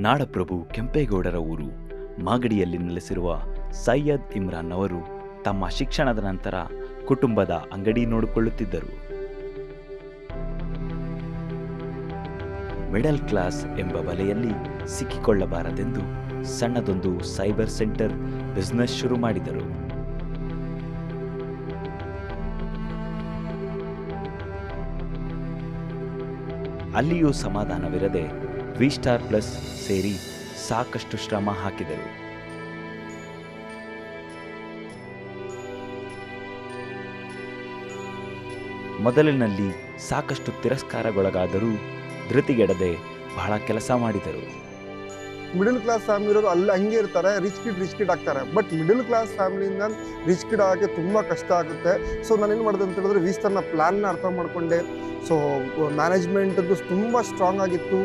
ನಾಡಪ್ರಭು ಕೆಂಪೇಗೌಡರ ಊರು ಮಾಗಡಿಯಲ್ಲಿ ನೆಲೆಸಿರುವ ಸೈಯದ್ ಇಮ್ರಾನ್ ಅವರು ತಮ್ಮ ಶಿಕ್ಷಣದ ನಂತರ ಕುಟುಂಬದ ಅಂಗಡಿ ನೋಡಿಕೊಳ್ಳುತ್ತಿದ್ದರು. ಮಿಡಲ್ ಕ್ಲಾಸ್ ಎಂಬ ಬಲೆಯಲ್ಲಿ ಸಿಕ್ಕಿಕೊಳ್ಳಬಾರದೆಂದು ಸಣ್ಣದೊಂದು ಸೈಬರ್ ಸೆಂಟರ್ ಬಿಸ್ನೆಸ್ ಶುರು ಮಾಡಿದರು. ಅಲ್ಲಿಯೂ ಸಮಾಧಾನವಿರದೆ ವಿ ಸ್ಟಾರ್ ಪ್ಲಸ್ ಸೇರಿ ಸಾಕಷ್ಟು ಶ್ರಮ ಹಾಕಿದರು. ಮೊದಲಿನಲ್ಲಿ ಸಾಕಷ್ಟು ತಿರಸ್ಕಾರಗೊಳಗಾದರೂ ಧೃತಿಗೆಡದೆ ಬಹಳ ಕೆಲಸ ಮಾಡಿದರು. ಮಿಡಲ್ ಕ್ಲಾಸ್ ಫ್ಯಾಮಿಲಿ ಇರೋರು ಅಲ್ಲಿ ಹಂಗೆ ಇರ್ತಾರೆ, ರಿಚ್ ಕಿಡ್ ಆಗ್ತಾರೆ. ಬಟ್ ಮಿಡಲ್ ಕ್ಲಾಸ್ ಫ್ಯಾಮಿಲಿಯಿಂದ ರಿಚ್ ಕಿಡ್ ಆಗೋಕ್ಕೆ ತುಂಬ ಕಷ್ಟ ಆಗುತ್ತೆ. ಸೊ ನಾನೇನು ಮಾಡಿದೆ ಅಂತ ಹೇಳಿದ್ರೆ ವಿಸ್ತಾರ್ನ ಪ್ಲ್ಯಾನ್ನ ಅರ್ಥ ಮಾಡಿಕೊಂಡೆ. ಸೊ ಮ್ಯಾನೇಜ್ಮೆಂಟದ್ದು ತುಂಬ ಸ್ಟ್ರಾಂಗ್ ಆಗಿತ್ತು.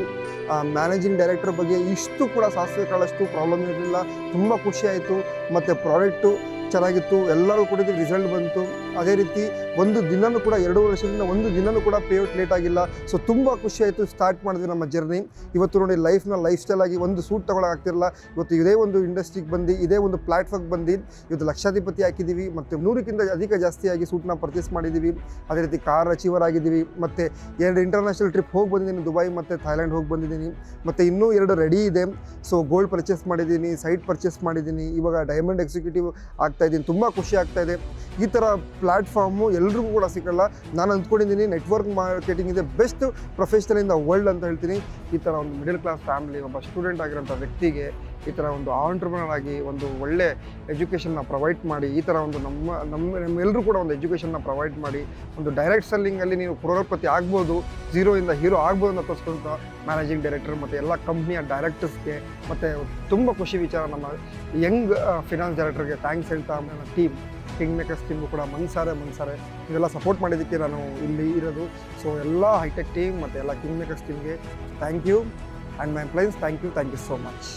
ಮ್ಯಾನೇಜಿಂಗ್ ಡೈರೆಕ್ಟರ್ ಬಗ್ಗೆ ಇಷ್ಟು ಕೂಡ ಸಾಸಿವೆ ಕಾಳಷ್ಟು ಪ್ರಾಬ್ಲಮ್ ಇರಲಿಲ್ಲ. ತುಂಬ ಖುಷಿ ಆಯಿತು. ಮತ್ತು ಪ್ರಾಡಕ್ಟು ಚೆನ್ನಾಗಿತ್ತು, ಎಲ್ಲರೂ ಕೂಡ ರಿಸಲ್ಟ್ ಬಂತು. ಅದೇ ರೀತಿ ಒಂದು ದಿನವೂ ಕೂಡ 2 ವರ್ಷದಿಂದ ಒಂದು ದಿನವೂ ಕೂಡ ಪೇಔಟ್ ಲೇಟ್ ಆಗಿಲ್ಲ. ಸೊ ತುಂಬ ಖುಷಿ ಆಯಿತು. ಸ್ಟಾರ್ಟ್ ಮಾಡಿದ್ವಿ ನಮ್ಮ ಜರ್ನಿ. ಇವತ್ತು ನೋಡಿ ಲೈಫ್ ಸ್ಟೈಲ್ ಆಗಿ ಒಂದು ಸೂಟ್ ತೊಗೊಳಕ್ಕಾಗ್ತಿರಲ್ಲ. ಇವತ್ತು ಇದೇ ಒಂದು ಇಂಡಸ್ಟ್ರಿಗೆ ಬಂದು ಇದೇ ಒಂದು ಪ್ಲ್ಯಾಟ್ಫಾರ್ಮ್ಗೆ ಬಂದು ಇವತ್ತು ಲಕ್ಷಾಧಿಪತಿ ಹಾಕಿದ್ದೀವಿ. ಮತ್ತು 100ಕ್ಕಿಂತ ಅಧಿಕ ಜಾಸ್ತಿಯಾಗಿ ಸೂಟ್ನ ಪರ್ಚೇಸ್ ಮಾಡಿದ್ದೀವಿ. ಅದೇ ರೀತಿ ಕಾರ್ ಅಚೀವರ್ ಆಗಿದ್ದೀವಿ. ಮತ್ತು 2 ಇಂಟರ್ನ್ಯಾಷನಲ್ ಟ್ರಿಪ್ ಹೋಗಿ ಬಂದಿದ್ದೀನಿ, ದುಬೈ ಮತ್ತು ಥೈಲ್ಯಾಂಡ್ ಹೋಗಿ ಬಂದಿದ್ದೀನಿ. ಮತ್ತು ಇನ್ನೂ 2 ರೆಡಿ ಇದೆ. ಸೊ ಗೋಲ್ಡ್ ಪರ್ಚೇಸ್ ಮಾಡಿದ್ದೀನಿ, ಸೈಟ್ ಪರ್ಚೇಸ್ ಮಾಡಿದ್ದೀನಿ. ಇವಾಗ ಡೈಮಂಡ್ ಎಕ್ಸಿಕ್ಯೂಟಿವ್ ಆಗ್ತಾಯಿದ್ದೀನಿ. ತುಂಬ ಖುಷಿ ಆಗ್ತಾಯಿದೆ. ಈ ಥರ ಪ್ಲ್ಯಾಟ್ಫಾರ್ಮು ಎಲ್ರಿಗೂ ಕೂಡ ಸಿಕ್ಕಲ್ಲ. ನಾನು ಅಂದ್ಕೊಂಡಿದ್ದೀನಿ ನೆಟ್ವರ್ಕ್ ಮಾರ್ಕೆಟಿಂಗ್ ಇದೆ best professional in the world ಅಂತ ಹೇಳ್ತೀನಿ. ಈ ಥರ ಒಂದು ಮಿಡಲ್ ಕ್ಲಾಸ್ ಫ್ಯಾಮಿಲಿ ಒಬ್ಬ ಸ್ಟೂಡೆಂಟ್ ಆಗಿರೋಂಥ ವ್ಯಕ್ತಿಗೆ ಈ ಥರ ಒಂದು ಆಂಟ್ರಪ್ರನರ್ ಆಗಿ ಒಂದು ಒಳ್ಳೆ ಎಜುಕೇಷನ್ನ ಪ್ರೊವೈಡ್ ಮಾಡಿ, ಈ ಥರ ಒಂದು ನಮ್ಮೆಲ್ಲರೂ ಕೂಡ ಒಂದು ಎಜುಕೇಷನ್ನ ಪ್ರೊವೈಡ್ ಮಾಡಿ ಒಂದು ಡೈರೆಕ್ಟ್ ಸೆಲ್ಲಿಂಗಲ್ಲಿ ನೀವು ಕ್ರೋರ್ಪತಿ ಆಗ್ಬೋದು, ಝೀರೋಯಿಂದ ಹೀರೋ ಆಗ್ಬೋದು ಅಂತ ತೋರಿಸ್ಕೊಂತ ಮ್ಯಾನೇಜಿಂಗ್ ಡೈರೆಕ್ಟರ್ ಮತ್ತು ಎಲ್ಲ ಕಂಪ್ನಿಯ ಡೈರೆಕ್ಟರ್ಸ್ಗೆ ಮತ್ತು ತುಂಬ ಖುಷಿ ವಿಚಾರ ನಮ್ಮ ಯಂಗ್ ಫಿನಾನ್ಸ್ ಡೈರೆಕ್ಟರ್ಗೆ ಥ್ಯಾಂಕ್ಸ್ ಹೇಳ್ತಾ ನನ್ನ ಟೀಮ್ ಕಿಂಗ್ ಮೇಕರ್ಸ್ ಟೀಮು ಕೂಡ ಮನ್ಸಾರೆ ಇದೆಲ್ಲ ಸಪೋರ್ಟ್ ಮಾಡಿದ್ದಕ್ಕೆ ನಾನು ಇಲ್ಲಿ ಇರೋದು. ಸೊ ಎಲ್ಲ ಹೈಟೆಕ್ ಟೀಮ್ ಮತ್ತು ಎಲ್ಲ ಕಿಂಗ್ ಮೇಕರ್ಸ್ ಟೀಮ್ಗೆ thank you. And my employees thank you so much.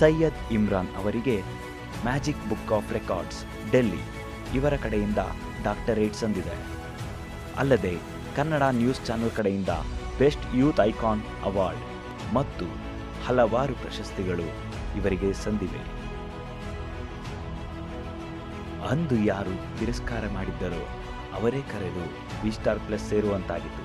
Syed Imran ಅವರಿಗೆ magic book of records Delhi ಇವರ ಕಡೆಯಿಂದ ಡಾಕ್ಟರೇಟ್ ಸಂದಿದೆ. ಅಲ್ಲದೆ ಕನ್ನಡ ನ್ಯೂಸ್ ಚಾನೆಲ್ ಕಡೆಯಿಂದ ಬೆಸ್ಟ್ ಯೂತ್ ಐಕಾನ್ ಅವಾರ್ಡ್ ಮತ್ತು ಹಲವಾರು ಪ್ರಶಸ್ತಿಗಳು ಇವರಿಗೆ ಸಂದಿವೆ. ಅಂದು ಯಾರು ತಿರಸ್ಕಾರ ಮಾಡಿದ್ದರೋ ಅವರೇ ಕರೆದು ವಿ ಸ್ಟಾರ್ ಪ್ಲಸ್ ಸೇರುವಂತಾಗಿತ್ತು.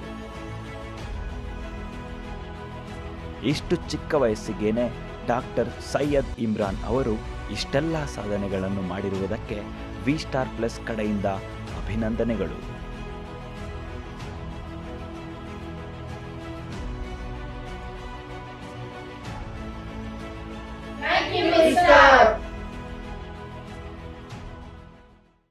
ಇಷ್ಟು ಚಿಕ್ಕ ವಯಸ್ಸಿಗೇನೆ ಡಾಕ್ಟರ್ ಸೈಯದ್ ಇಮ್ರಾನ್ ಅವರು ಇಷ್ಟೆಲ್ಲ ಸಾಧನೆಗಳನ್ನು ಮಾಡಿರುವುದಕ್ಕೆ ವಿ ಸ್ಟಾರ್ ಪ್ಲಸ್ ಕಡೆಯಿಂದ ಅಭಿನಂದನೆಗಳು. Thank you, Mr.